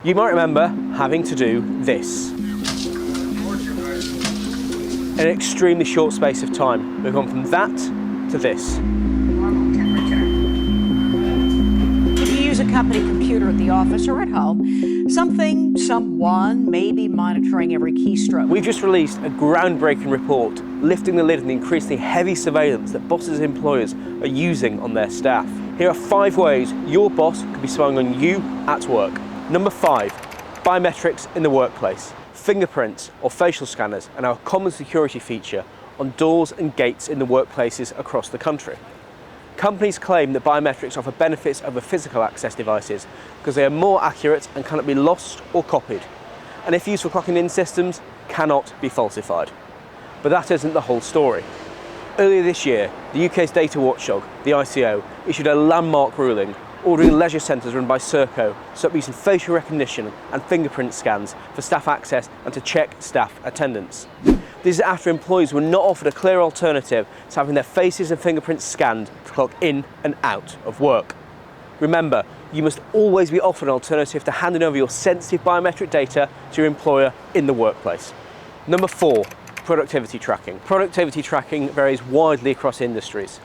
You might remember having to do this. In an extremely short space of time, we've gone from that to this. Normal temperature. If you use a company computer at the office or at home, someone may be monitoring every keystroke. We've just released a groundbreaking report lifting the lid on the increasingly heavy surveillance that bosses and employers are using on their staff. Here are 5 ways your boss could be spying on you at work. Number 5, biometrics in the workplace. Fingerprints or facial scanners are now a common security feature on doors and gates in the workplaces across the country. Companies claim that biometrics offer benefits over physical access devices because they are more accurate and cannot be lost or copied, and if used for clocking in systems, cannot be falsified. But that isn't the whole story. Earlier this year, the UK's data watchdog, the ICO, issued a landmark ruling ordering leisure centres run by Serco to stop using facial recognition and fingerprint scans for staff access and to check staff attendance. This is after employees were not offered a clear alternative to having their faces and fingerprints scanned to clock in and out of work. Remember, you must always be offered an alternative to handing over your sensitive biometric data to your employer in the workplace. Number 4, productivity tracking. Productivity tracking varies widely across industries.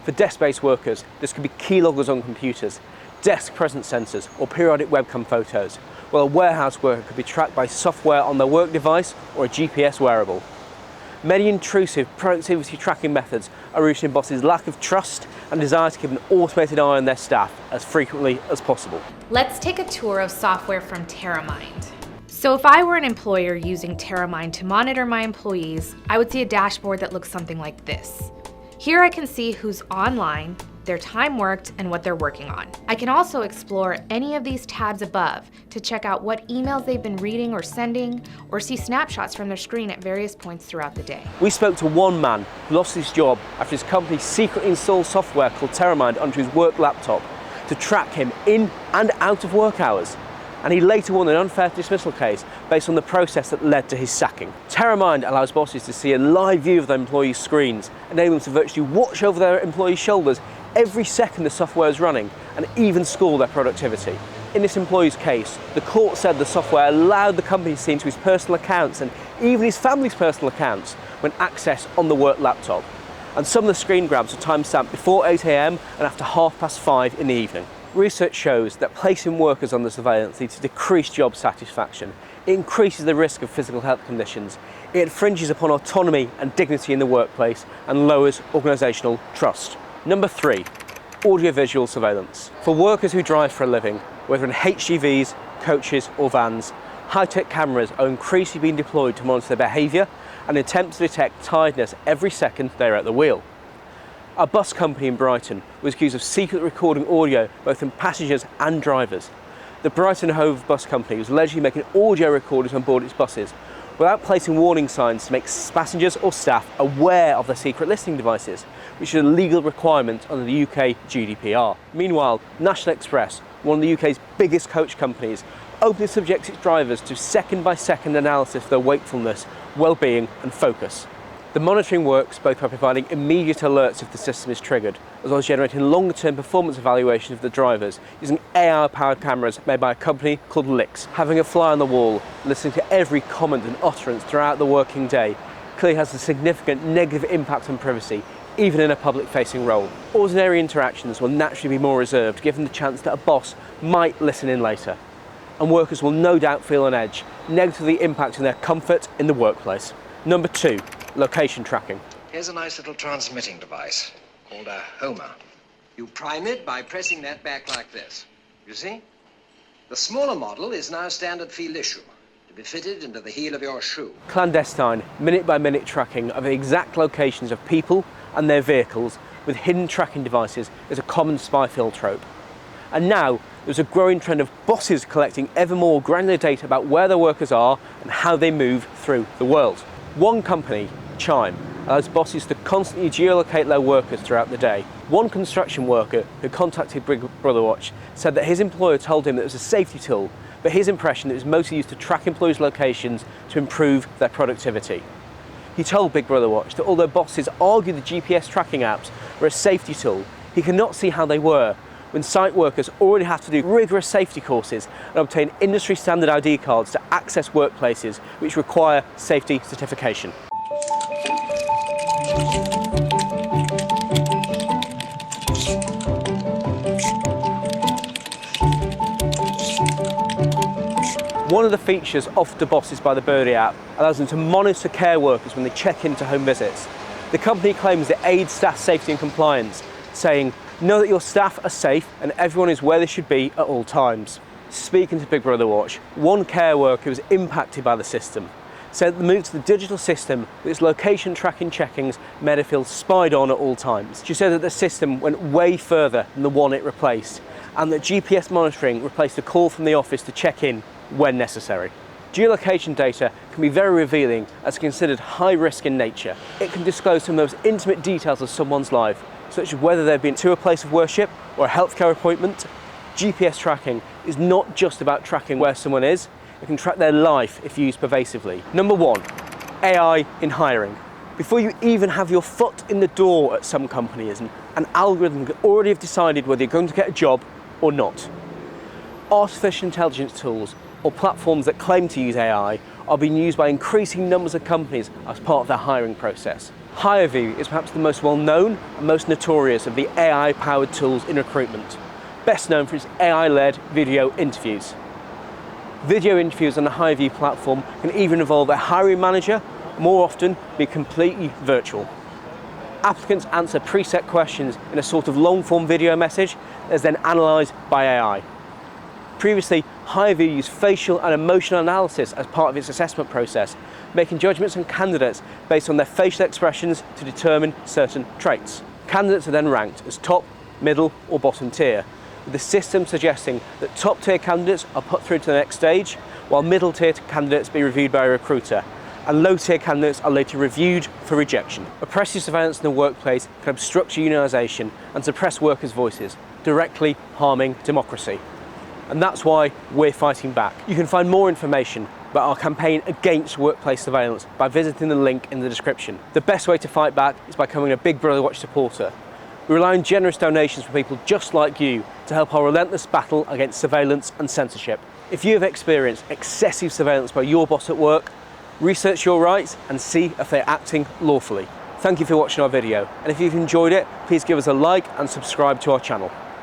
For desk-based workers, this could be keyloggers on computers, desk presence sensors, or periodic webcam photos, while a warehouse worker could be tracked by software on their work device or a GPS wearable. Many intrusive productivity tracking methods are rooted in bosses' lack of trust and desire to keep an automated eye on their staff as frequently as possible. Let's take a tour of software from TerraMind. So if I were an employer using TerraMind to monitor my employees, I would see a dashboard that looks something like this. Here I can see who's online, their time worked, and what they're working on. I can also explore any of these tabs above to check out what emails they've been reading or sending, or see snapshots from their screen at various points throughout the day. We spoke to one man who lost his job after his company secretly installed software called TerraMind onto his work laptop to track him in and out of work hours. And he later won an unfair dismissal case based on the process that led to his sacking. TerraMind allows bosses to see a live view of their employees' screens, enabling them to virtually watch over their employees' shoulders every second the software is running, and even score their productivity. In this employee's case, the court said the software allowed the company to see into his personal accounts and even his family's personal accounts when accessed on the work laptop. And some of the screen grabs are time-stamped before 8 AM and after 5:30 in the evening. Research shows that placing workers under surveillance leads to decreased job satisfaction. It increases the risk of physical health conditions. It infringes upon autonomy and dignity in the workplace and lowers organisational trust. Number 3, audiovisual surveillance. For workers who drive for a living, whether in HGVs, coaches or vans, high-tech cameras are increasingly being deployed to monitor their behaviour and attempt to detect tiredness every second they're at the wheel. A bus company in Brighton was accused of secretly recording audio both from passengers and drivers. The Brighton Hove Bus Company was allegedly making audio recordings on board its buses without placing warning signs to make passengers or staff aware of their secret listening devices, which is a legal requirement under the UK GDPR. Meanwhile, National Express, one of the UK's biggest coach companies, openly subjects its drivers to second-by-second analysis of their wakefulness, well-being and focus. The monitoring works both by providing immediate alerts if the system is triggered, as well as generating longer-term performance evaluation of the drivers using AI-powered cameras made by a company called Lix. Having a fly on the wall, listening to every comment and utterance throughout the working day, clearly has a significant negative impact on privacy, even in a public-facing role. Ordinary interactions will naturally be more reserved, given the chance that a boss might listen in later. And workers will no doubt feel on edge, negatively impacting their comfort in the workplace. Number 2, location tracking. Here's a nice little transmitting device called a Homer. You prime it by pressing that back like this. You see? The smaller model is now standard field issue, to be fitted into the heel of your shoe. Clandestine, minute-by-minute tracking of the exact locations of people and their vehicles with hidden tracking devices is a common spy-filled trope. And now, there's a growing trend of bosses collecting ever more granular data about where their workers are and how they move through the world. One company, Chime, allows bosses to constantly geolocate their workers throughout the day. One construction worker who contacted Big Brother Watch said that his employer told him that it was a safety tool, but his impression it was mostly used to track employees' locations to improve their productivity. He told Big Brother Watch that although bosses argued the GPS tracking apps were a safety tool, he could not see how they were, when site workers already have to do rigorous safety courses and obtain industry standard ID cards to access workplaces which require safety certification. One of the features offered to bosses by the Birdie app allows them to monitor care workers when they check into home visits. The company claims it aids staff safety and compliance, saying, "Know that your staff are safe and everyone is where they should be at all times." Speaking to Big Brother Watch, one care worker who was impacted by the system said that the move to the digital system with its location tracking checkings made her feel spied on at all times. She said that the system went way further than the one it replaced, and that GPS monitoring replaced a call from the office to check in when necessary. Geolocation data can be very revealing as considered high risk in nature. It can disclose some of the most intimate details of someone's life, such as whether they've been to a place of worship or a healthcare appointment. GPS tracking is not just about tracking where someone is, it can track their life if used pervasively. Number 1, AI in hiring. Before you even have your foot in the door at some companies, an algorithm can already have decided whether you're going to get a job or not. Artificial intelligence tools or platforms that claim to use AI are being used by increasing numbers of companies as part of their hiring process. HireVue is perhaps the most well-known and most notorious of the AI-powered tools in recruitment, best known for its AI-led video interviews. Video interviews on the HireVue platform can even involve a hiring manager, more often be completely virtual. Applicants answer preset questions in a sort of long-form video message that is then analysed by AI. Previously, HireVue used facial and emotional analysis as part of its assessment process, making judgments on candidates based on their facial expressions to determine certain traits. Candidates are then ranked as top, middle or bottom tier, with the system suggesting that top tier candidates are put through to the next stage, while middle tier candidates be reviewed by a recruiter, and low tier candidates are later reviewed for rejection. Oppressive surveillance in the workplace can obstruct unionisation and suppress workers' voices, directly harming democracy. And that's why we're fighting back. You can find more information about our campaign against workplace surveillance by visiting the link in the description. The best way to fight back is by becoming a Big Brother Watch supporter. We rely on generous donations from people just like you to help our relentless battle against surveillance and censorship. If you have experienced excessive surveillance by your boss at work, research your rights and see if they're acting lawfully. Thank you for watching our video, and if you've enjoyed it, please give us a like and subscribe to our channel.